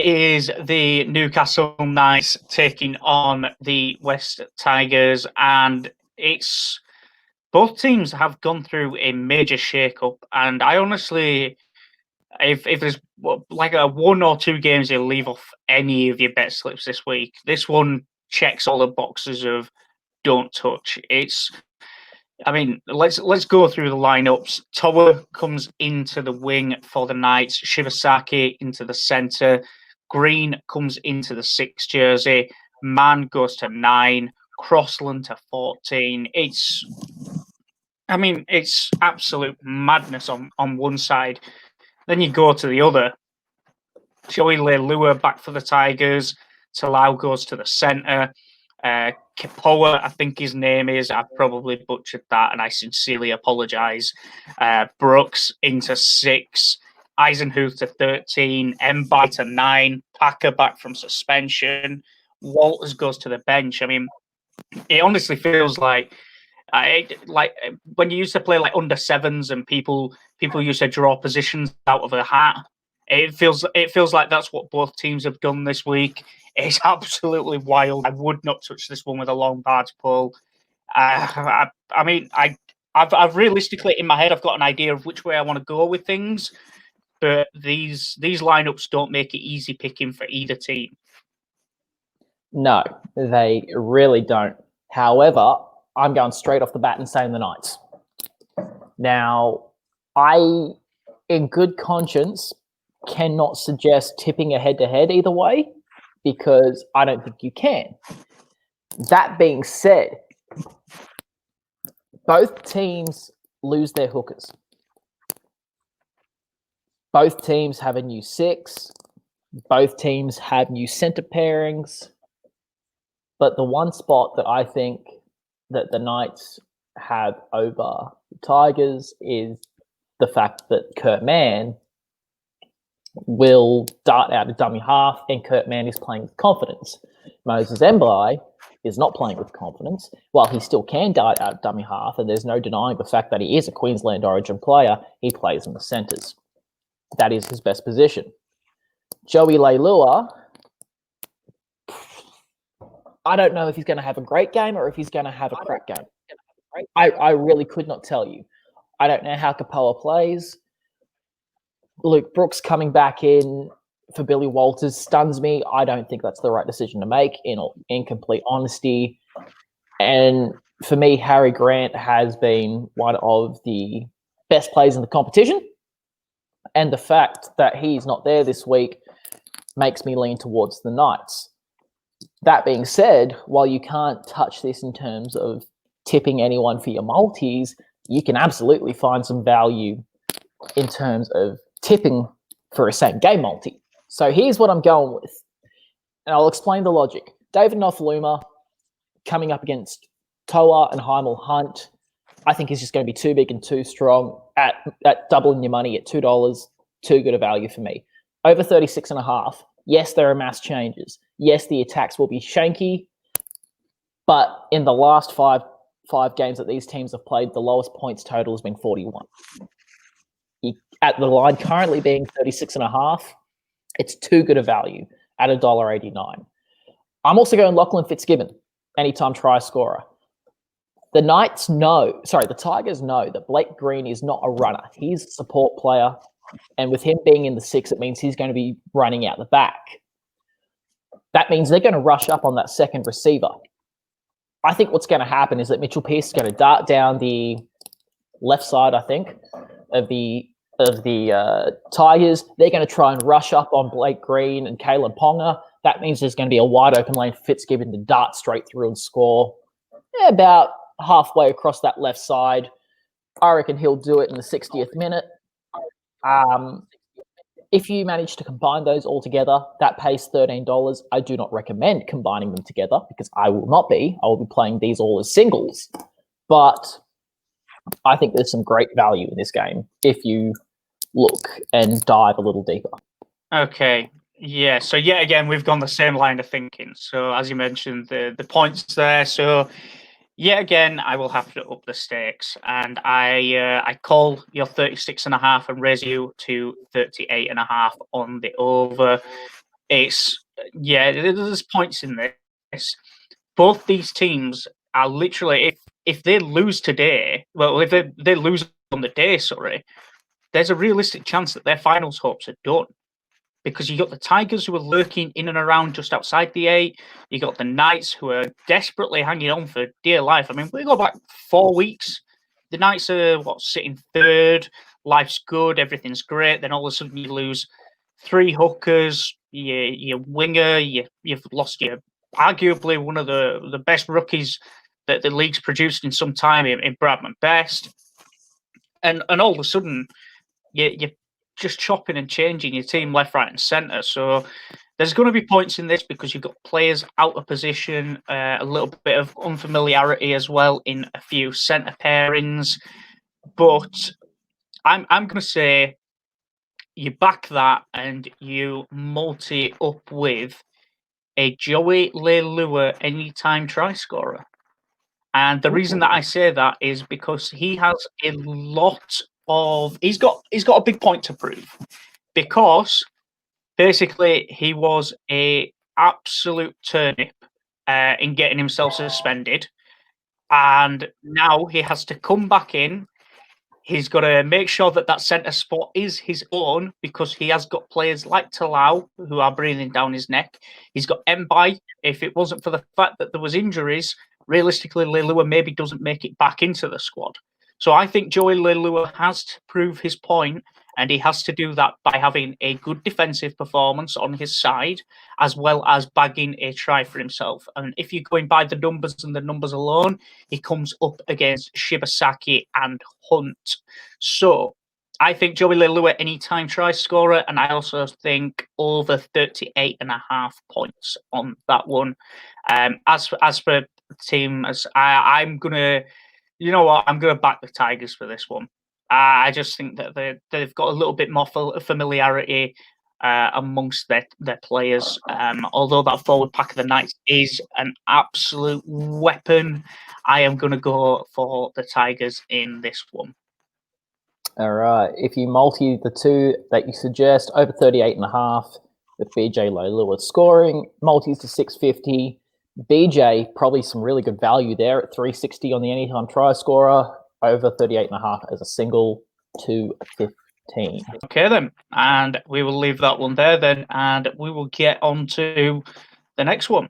is the Newcastle Knights taking on the West Tigers, and it's both teams have gone through a major shake-up. And I honestly, if there's like a one or two games you leave off any of your bet slips this week, this one checks all the boxes of don't touch. Let's go through the lineups. Toa comes into the wing for the Knights. Shibasaki into the centre. Green comes into the 6 jersey. Mann goes to 9. Crossland to 14. It's absolute madness on one side. Then you go to the other. Joey Leilua back for the Tigers. Talau goes to the centre. Kipoa, I think his name is. I've probably butchered that, and I sincerely apologise. Brooks into 6. Eisenhuth to 13. Mbai to 9. Packer back from suspension. Walters goes to the bench. I mean, it honestly feels like when you used to play like under sevens and people used to draw positions out of a hat. It feels like that's what both teams have done this week. It's absolutely wild. I would not touch this one with a long barge pole. I've realistically in my head I've got an idea of which way I want to go with things, but these lineups don't make it easy picking for either team. No, they really don't. However, I'm going straight off the bat and saying the Knights. Now, I, in good conscience, cannot suggest tipping a head-to-head either way because I don't think you can. That being said, both teams lose their hookers. Both teams have a new 6. Both teams have new centre pairings. But the one spot that I think that the Knights have over the Tigers is the fact that Kurt Mann will dart out a dummy half, and Kurt Mann is playing with confidence. Moses Mbai is not playing with confidence. While he still can dart out a dummy half, and there's no denying the fact that he is a Queensland Origin player, he plays in the centres. That is his best position. Joey Leilua, I don't know if he's going to have a great game or if he's going to have a crap game. I really could not tell you. I don't know how Kapoa plays. Luke Brooks coming back in for Billy Walters stuns me. I don't think that's the right decision to make, in complete honesty. And for me, Harry Grant has been one of the best players in the competition. And the fact that he's not there this week makes me lean towards the Knights. That being said, while you can't touch this in terms of tipping anyone for your multis, you can absolutely find some value in terms of tipping for a same game multi. So here's what I'm going with, and I'll explain the logic. David Nofaluma coming up against Toa and Heimel Hunt, I think is just going to be too big and too strong at doubling your money at $2. Too good a value for me. Over 36.5. Yes, there are mass changes. Yes, the attacks will be shanky, but in the last five games that these teams have played, the lowest points total has been 41. At the line currently being 36.5, it's too good a value at $1.89. I'm also going Lachlan Fitzgibbon, anytime try scorer. The Tigers know that Blake Green is not a runner. He's a support player, and with him being in the 6, it means he's going to be running out the back. That means they're going to rush up on that second receiver. I think what's going to happen is that Mitchell Pearce is going to dart down the left side, I think, of the Tigers. They're going to try and rush up on Blake Green and Kalen Ponga. That means there's going to be a wide open lane for Fitzgibbon to dart straight through and score. About halfway across that left side. I reckon he'll do it in the 60th minute. If you manage to combine those all together, that pays $13. I do not recommend combining them together because I will not be. I will be playing these all as singles. But I think there's some great value in this game if you look and dive a little deeper. Okay. Yeah. So yet again, we've gone the same line of thinking. So as you mentioned, the points there. So yet again, I will have to up the stakes, and I call your 36.5 and raise you to 38.5 on the over. there's points in this. Both these teams are literally, if they lose today, well, if they lose on the day, sorry, there's a realistic chance that their finals hopes are done. Because you got the Tigers who are lurking in and around just outside the 8. You got the Knights who are desperately hanging on for dear life. I mean, we go back 4 weeks. The Knights are sitting 3rd. Life's good, everything's great. Then all of a sudden you lose 3 hookers, your winger, you've lost your arguably one of the best rookies that the league's produced in some time in Bradman Best. And all of a sudden you're just chopping and changing your team left, right, and centre. So there's going to be points in this because you've got players out of position, a little bit of unfamiliarity as well in a few centre pairings. But I'm going to say you back that and you multi up with a Joey Leilua anytime try scorer. And the reason that I say that is because he has a lot of he's got a big point to prove, because basically he was a absolute turnip in getting himself suspended, and now he has to come back in. He's got to make sure that centre spot is his own, because he has got players like Talau who are breathing down his neck. He's got Mbai. If it wasn't for the fact that there was injuries, realistically, Leilua maybe doesn't make it back into the squad. So I think Joey Leilua has to prove his point, and he has to do that by having a good defensive performance on his side, as well as bagging a try for himself. And if you're going by the numbers and the numbers alone, he comes up against Shibasaki and Hunt. So I think Joey Leilua anytime try scorer, and I also think over 38.5 points on that one. As for team, I'm gonna, you know what, I'm gonna back the Tigers for this one. I just think that they've got a little bit more familiarity amongst their players. Although that forward pack of the Knights is an absolute weapon, I am going to go for the Tigers in this one. All right. If you multi the two that you suggest, over 38.5 with BJ Leilua scoring, multis to 650. BJ, probably some really good value there at 360 on the anytime try scorer, over 38.5 as a single, 215. Okay, then. And we will leave that one there then, and we will get on to the next one.